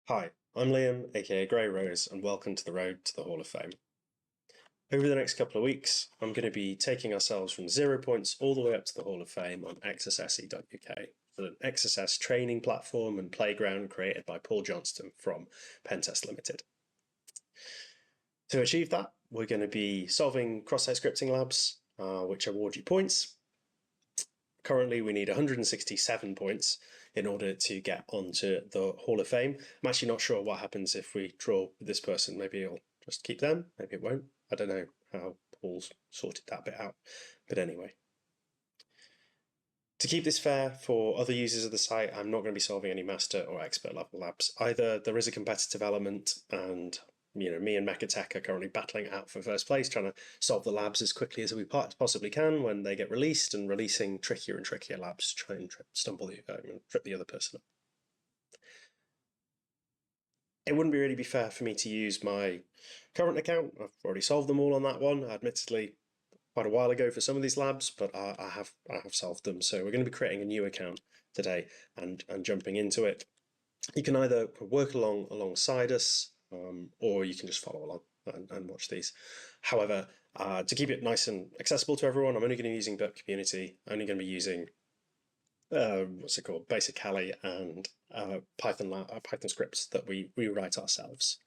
Hi, I'm Liam, aka Grey Rose, and welcome to the road to the Hall of Fame. Over the next couple of weeks, I'm going to be taking ourselves from 0 points all the way up to the Hall of Fame on XSSy.uk, an XSS training platform and playground created by Paul Johnston from Pentest Limited. To achieve that, we're going to be solving cross-site scripting labs, which award you points. Currently, we need 167 points in order to get onto the Hall of Fame. I'm actually not sure what happens if we draw with this person. Maybe it'll just keep them, maybe it won't. I don't know how Paul's sorted that bit out. But anyway, to keep this fair for other users of the site, I'm not going to be solving any master or expert level labs. Either there is a competitive element and me and Mechatech are currently battling it out for first place, trying to solve the labs as quickly as we possibly can when they get released, and releasing trickier and trickier labs to try and trip the other person up. It wouldn't really be fair for me to use my current account. I've already solved them all on that one, admittedly quite a while ago for some of these labs, but I have solved them. So we're going to be creating a new account today and jumping into it. You can either work alongside us, or you can just follow along and watch these. However, to keep it nice and accessible to everyone, I'm only going to be using Burp Community. I'm only going to be using Basic Kali and Python scripts that we write ourselves.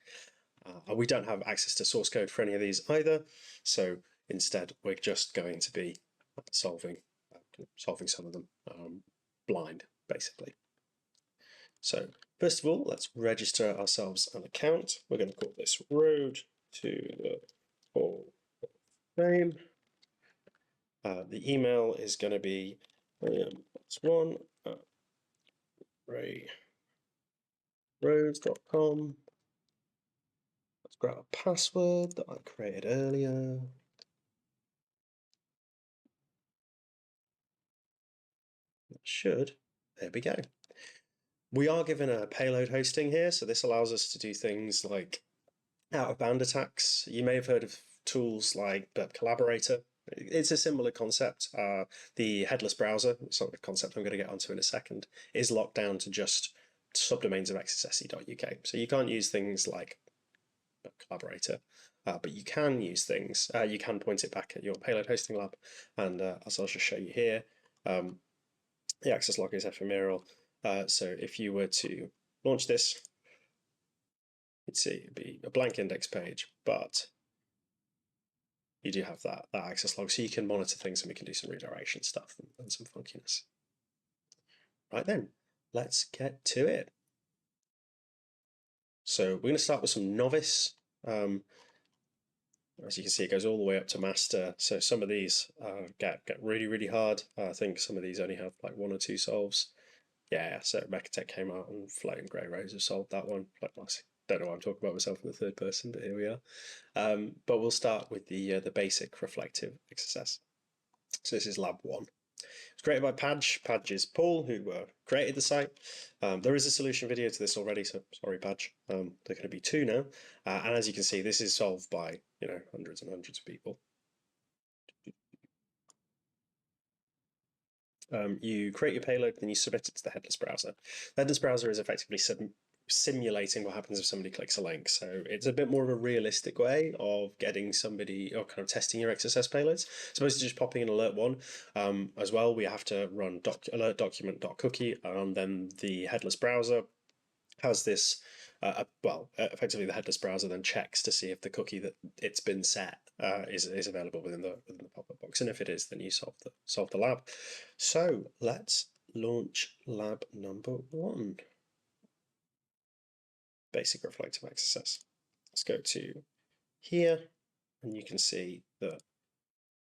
We don't have access to source code for any of these either, so instead we're just going to be solving some of them blind, basically. So first of all, let's register ourselves an account. We're going to call this Road to the Hall of Fame. The email is going to be William1 at rayroads.com. Let's grab a password that I created earlier. There we go. We are given a payload hosting here, so this allows us to do things like out-of-band attacks. You may have heard of tools like Burp Collaborator. It's a similar concept. The headless browser, sort of concept I'm going to get onto in a second, is locked down to just subdomains of XSSy.uk. So you can't use things like Burp Collaborator, but you can use things. You can point it back at your payload hosting lab, and as I'll just show you here, the access log is ephemeral. So if you were to launch this, you'd see it'd be a blank index page, but you do have that access log, so you can monitor things, and we can do some redirection stuff and some funkiness. Right then, let's get to it. So we're going to start with some novice. As you can see, it goes all the way up to master. So some of these get really, really hard. I think some of these only have like 1 or 2 solves. Yeah, so Mechatech came out and Float and Grey Rose have solved that one. Don't know why I'm talking about myself in the third person, but here we are. But we'll start with the basic reflective XSS. So this is lab 1. It's created by Padge. Padge is Paul, who created the site. There is a solution video to this already, so sorry, Padge. There are going to be 2 now. And as you can see, this is solved by hundreds and hundreds of people. You create your payload, then you submit it to the headless browser. The headless browser is effectively simulating what happens if somebody clicks a link. So it's a bit more of a realistic way of getting somebody, or kind of testing your XSS payloads. As opposed to just popping in alert 1. As well, we have to run alert document.cookie, and then the headless browser has this, effectively the headless browser then checks to see if the cookie that it's been set is available within the pop-up box, and if it is, then you solve the lab. So let's launch lab number 1. Basic reflective XSS. Let's go to here, and you can see that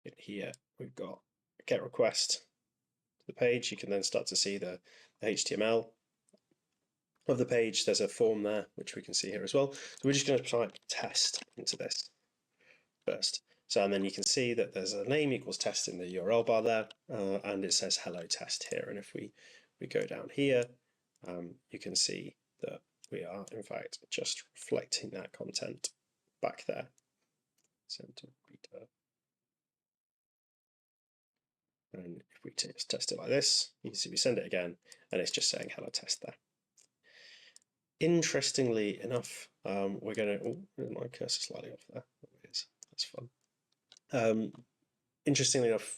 in here we've got a get request to the page. You can then start to see the HTML of the page. There's a form there, which we can see here as well. So we're just going to type test into this first. So, and then you can see that there's a name equals test in the URL bar there, and it says hello test here. And if we go down here, you can see that we are in fact just reflecting that content back there. And if we test it like this, you can see we send it again, and it's just saying hello test there. interestingly enough, we're going to, my cursor slightly off there. It is. That's fun. Interestingly enough,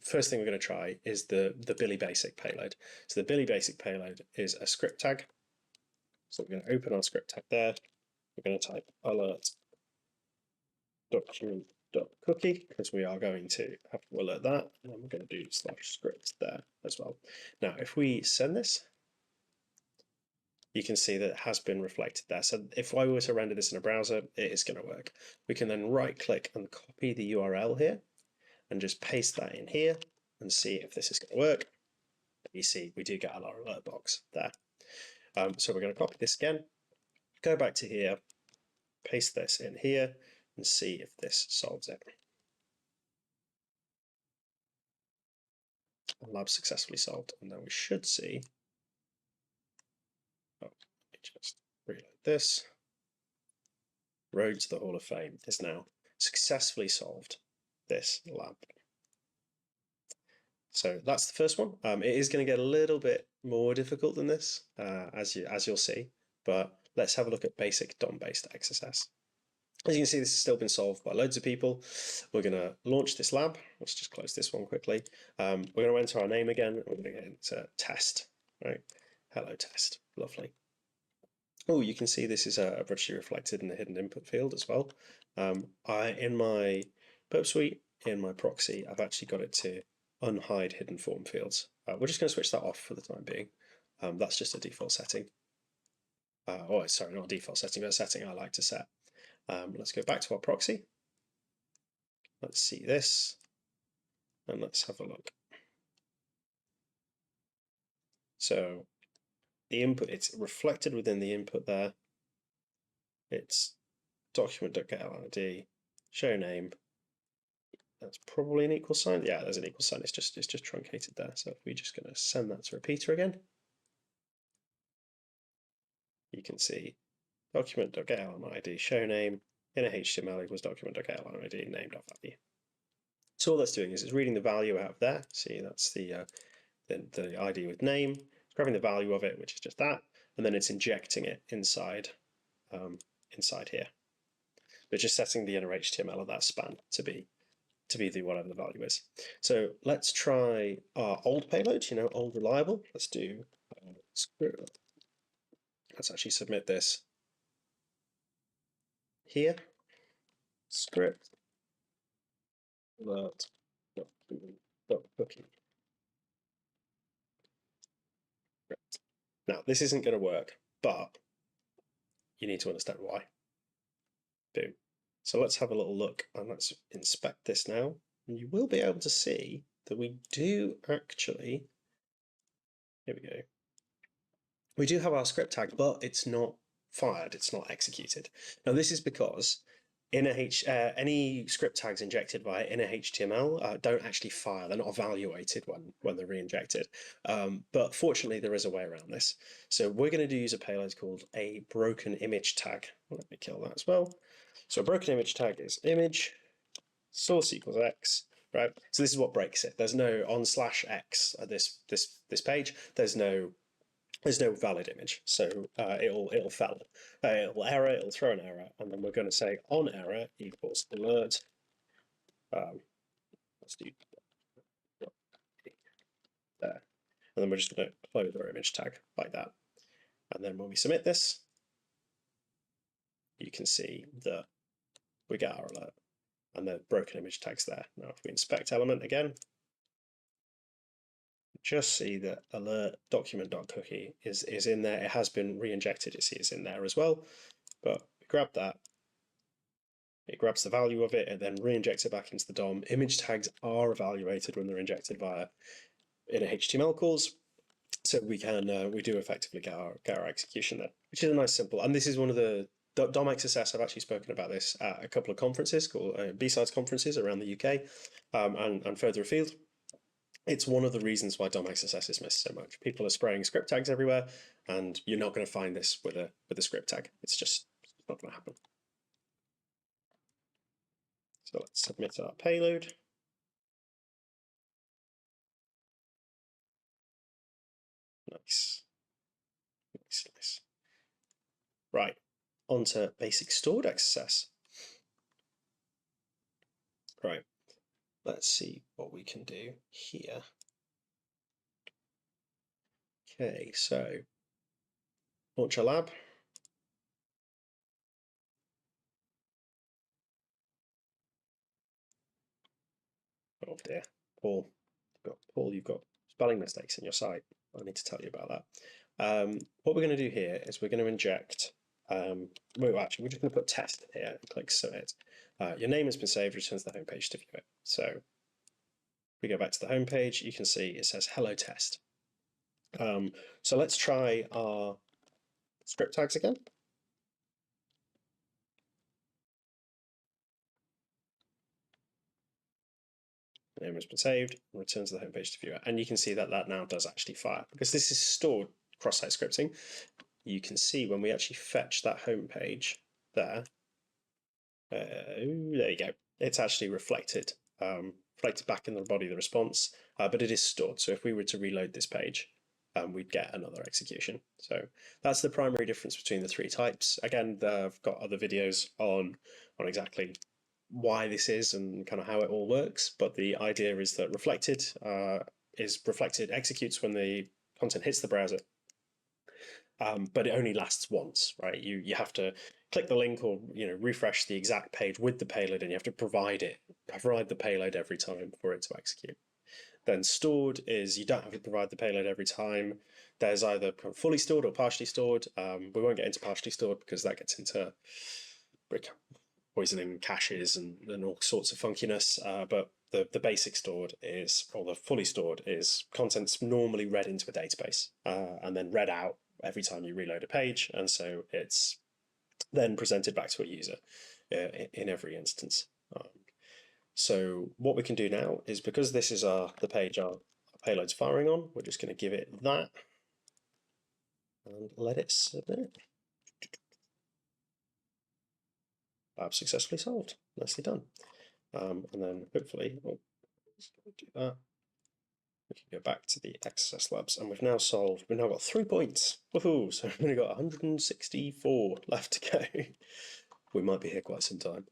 first thing we're going to try is the Billy Basic payload. So the Billy Basic payload is a script tag. So we're going to open our script tag there. We're going to type alert document.cookie because we are going to have to alert that, and then we're going to do /script there as well. Now, if we send this, you can see that it has been reflected there. So if I were to render this in a browser, it is going to work. We can then right click and copy the URL here and just paste that in here and see if this is going to work. You see, we do get our alert box there. So we're going to copy this again, go back to here, paste this in here, and see if this solves it. Lab successfully solved, and then we should see. Oh, let me just reload this. Road to the Hall of Fame is now successfully solved this lab. So that's the first one. It is going to get a little bit more difficult than this, as you'll see. But let's have a look at basic DOM-based XSS. As you can see, this has still been solved by loads of people. We're going to launch this lab. Let's just close this one quickly. We're going to enter our name again. We're going to get into test, right? Hello test, lovely. Oh, you can see this is virtually reflected in the hidden input field as well. In my Burp Suite, in my proxy, I've actually got it to unhide hidden form fields. We're just going to switch that off for the time being. That's just a default setting. Oh, sorry, not a default setting, but a setting I like to set. Let's go back to our proxy. Let's see this, and let's have a look. So the input, it's reflected within the input there. It's document.getLID, show name. That's probably an equal sign. Yeah, there's an equal sign. It's just truncated there. So if we're just going to send that to repeater again, you can see document.getLID, show name, in a HTML equals document.getLID, name.value. So all that's doing is it's reading the value out of there. See, that's the ID with name. It's grabbing the value of it, which is just that, and then it's injecting it inside inside here. We're just setting the inner HTML of that span to be the whatever the value is. So let's try our old payload, old reliable. Let's do script. Let's actually submit this here. Script alert cookie. Now this isn't going to work, but you need to understand why. Boom. So let's have a little look and let's inspect this now. And you will be able to see that we do actually, here we go. We do have our script tag, but it's not fired, it's not executed. Now this is because any script tags injected via inner HTML don't actually fire. They're not evaluated when they're re-injected. But fortunately, there is a way around this. So we're going to use a payload called a broken image tag. Let me kill that as well. So a broken image tag is image source equals x, right? So this is what breaks it. There's no on/x at this page. There's no valid image, so it'll fail. It'll error. It'll throw an error, and then we're going to say on error equals alert. Let's do there, and then we're just going to close our image tag like that. And then when we submit this, you can see that we get our alert, and the broken image tag's there. Now, if we inspect element again, just see that alert document.cookie is in there. It has been re-injected. You see it's in there as well. But we grab that, it grabs the value of it and then re-injects it back into the DOM. Image tags are evaluated when they're injected via inner HTML calls. So we do effectively get our execution there, which is a nice simple. And this is one of the DOM XSS. I've actually spoken about this at a couple of conferences called B-Sides conferences around the UK and further afield. It's one of the reasons why DOM XSS is missed so much. People are spraying script tags everywhere, and you're not going to find this with a script tag. It's just not going to happen. So let's submit our payload. Nice. Right, onto basic stored XSS. Right, let's see what we can do here. Okay, so launch a lab. Oh dear, Paul, you've got spelling mistakes in your site. I need to tell you about that. What we're going to do here is we're going to inject. Well, actually, we're just going to put test here and click submit. Your name has been saved. Returns to the home page to view it. So if we go back to the home page, you can see it says hello test. So let's try our script tags again. The name has been saved, and returns to the home page to view it. And you can see that that now does actually fire because this is stored cross-site scripting. You can see when we actually fetch that home page there, there you go. It's actually reflected back in the body of the response, but it is stored. So if we were to reload this page, we'd get another execution. So that's the primary difference between the three types. Again, I've got other videos on exactly why this is and kind of how it all works. But the idea is that reflected executes when the content hits the browser. But it only lasts once, right? You have to click the link or refresh the exact page with the payload, and you have to provide the payload every time for it to execute. Then stored is you don't have to provide the payload every time. There's either fully stored or partially stored. We won't get into partially stored because that gets into poisoning caches and all sorts of funkiness. But the basic stored is, or the fully stored is, content's normally read into a database and then read out every time you reload a page, and so it's then presented back to a user in every instance. So what we can do now is, because this is the page our payload's firing on, we're just going to give it that and let it submit. Lab successfully solved. Nicely done. And then hopefully we'll do that. We can go back to the XSS labs, and we've now got 3 points. Woohoo! So we've only got 164 left to go. We might be here quite some time.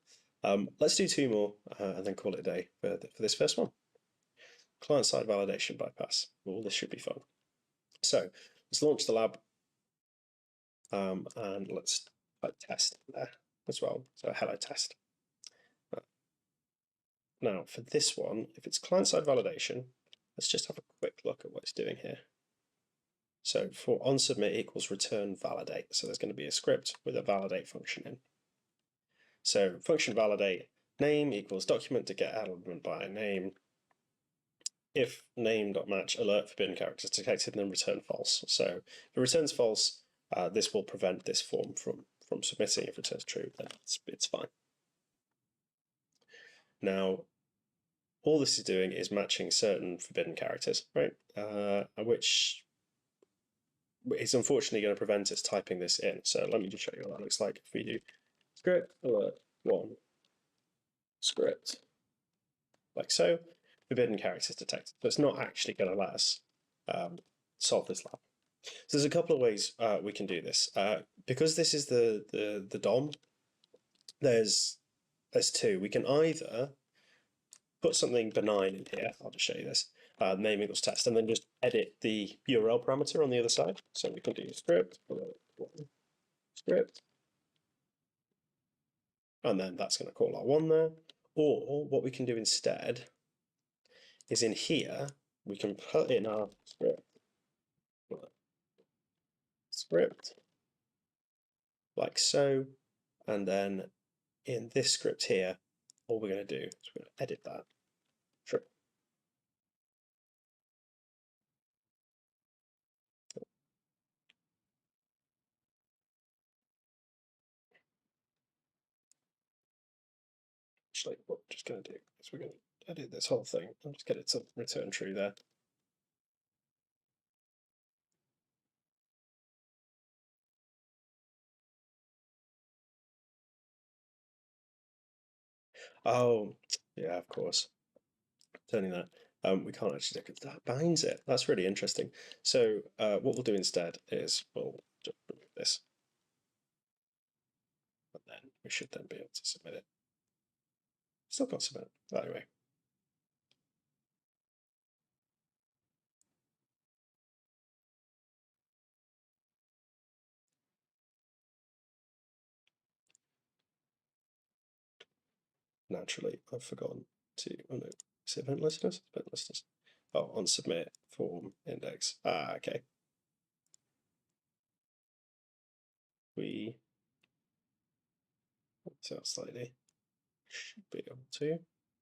Let's do 2 more and then call it a day for this first one. Client-side validation bypass. Oh, this should be fun. So let's launch the lab and let's type test there as well. So hello test. Now for this one, if it's client-side validation, let's just have a quick look at what it's doing here. So for onSubmit equals return validate. So there's going to be a script with a validate function in. So function validate name equals document to get element by name. If name.match alert forbidden characters detected, and then return false. So if it returns false, this will prevent this form from submitting. If it returns true, then it's fine. Now, all this is doing is matching certain forbidden characters, right? Which is unfortunately going to prevent us typing this in. So let me just show you what that looks like. If we do script alert 1 script like so, forbidden characters detected. So it's not actually going to let us solve this lab. So there's a couple of ways we can do this. Because this is the DOM, there's 2. We can either put something benign in here. I'll just show you this. Name equals test, and then just edit the URL parameter on the other side. So we can do script, and then that's going to call our 1 there. Or what we can do instead is in here, we can put in our script like so, and then in this script here, all we're going to do is we're going to edit that. Sure. Actually, what we're just going to do is we're going to edit this whole thing and just get it to return true there. Oh, yeah, of course. Turning that. We can't actually look at that binds it. That's really interesting. So what we'll do instead is we'll just remove this. We should then be able to submit it. Still can't submit it. Anyway. Naturally, I've forgotten to, oh no, is it event listeners? Event listeners. Oh, on submit form index. Ah, okay. We, so slightly, should be able to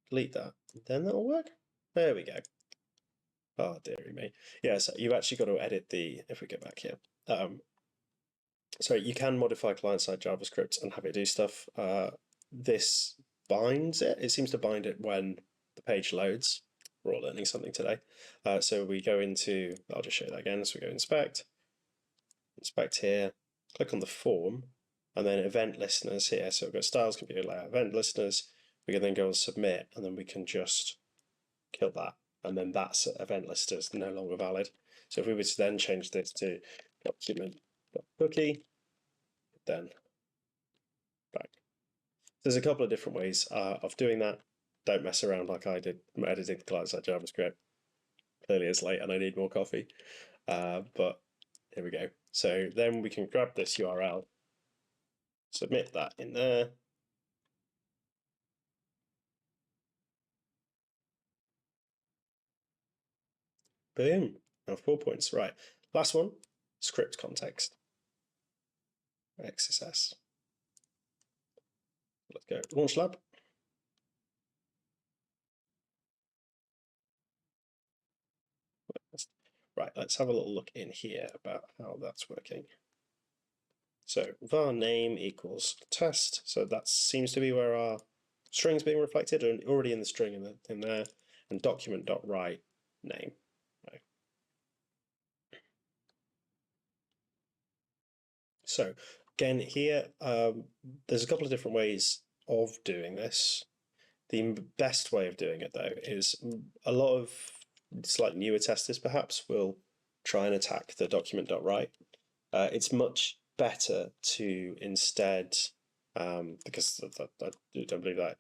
delete that. Then that'll work. There we go. Oh, dearie me. Yeah, so you've actually got to edit the, if we go back here. So you can modify client-side JavaScript and have it do stuff. This binds it. It seems to bind it when the page loads. We're all learning something today. So we go into, I'll just show you that again. So we go inspect here, click on the form, and then event listeners here. So we've got styles, configure layout, event listeners. We can then go and submit, and then we can just kill that. And then that's event listeners no longer valid. So if we were to then change this to document.cookie, then back. There's a couple of different ways of doing that. Don't mess around like I did editing the client-side JavaScript. Clearly it's late and I need more coffee. But here we go. So then we can grab this URL, submit that in there. Boom. Now 4 points. Right. Last one, script context. XSS. Let's go. Launch lab. Right, let's have a little look in here about how that's working. So var name equals test. So that seems to be where our string's being reflected, and already in the string in there, and document.write name. Right. So again, here, there's a couple of different ways of doing this. The best way of doing it, though, is a lot of slightly newer testers perhaps will try and attack the document.write. It's much better to instead, because I don't believe that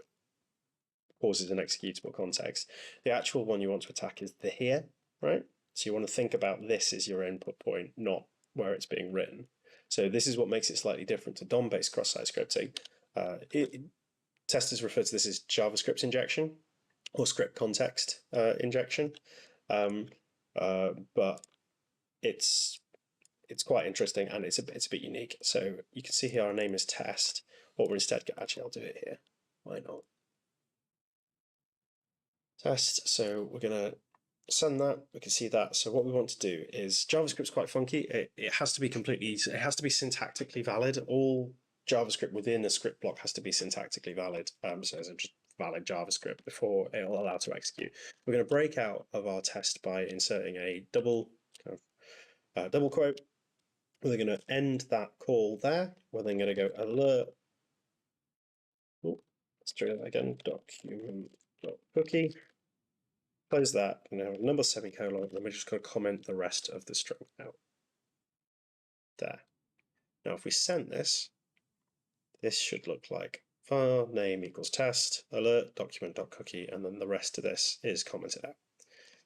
causes an executable context. The actual one you want to attack is the here, right? So you want to think about this as your input point, not where it's being written. So this is what makes it slightly different to DOM-based cross-site scripting. Testers refer to this as JavaScript injection or script context injection, but it's quite interesting and it's a bit unique. So you can see here our name is test. What we're instead, actually I'll do it here. Why not? Test. So we're gonna send that. We can see that. So what we want to do is, JavaScript's quite funky. It has to be it has to be syntactically valid. All JavaScript within a script block has to be syntactically valid. So it's just valid JavaScript before it'll allow to execute. We're going to break out of our test by inserting a double quote. We're going to end that call there. We're then going to go alert. Let's try that again. Document.cookie. Close that, and now number semicolon, and then we're just going to comment the rest of the string out. There. Now if we send this, this should look like file name equals test, alert, document.cookie, and then the rest of this is commented out.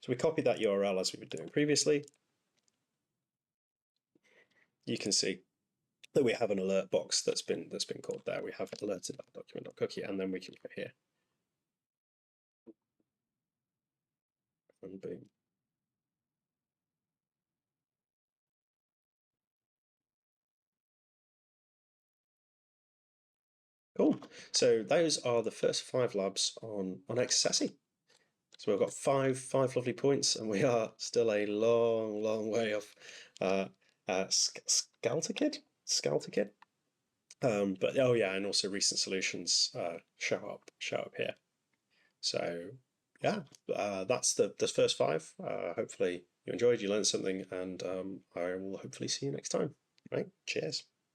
So we copy that URL as we were doing previously. You can see that we have an alert box that's been called there. We have alerted that document.cookie, and then we can go here. And boom. Cool. So those are the first 5 labs on XSSy. So we've got five lovely points, and we are still a long way off Scalter Kid. But oh yeah, and also recent solutions show up here. So yeah, that's the first 5. Hopefully you enjoyed, you learned something, and I will hopefully see you next time. Right, cheers.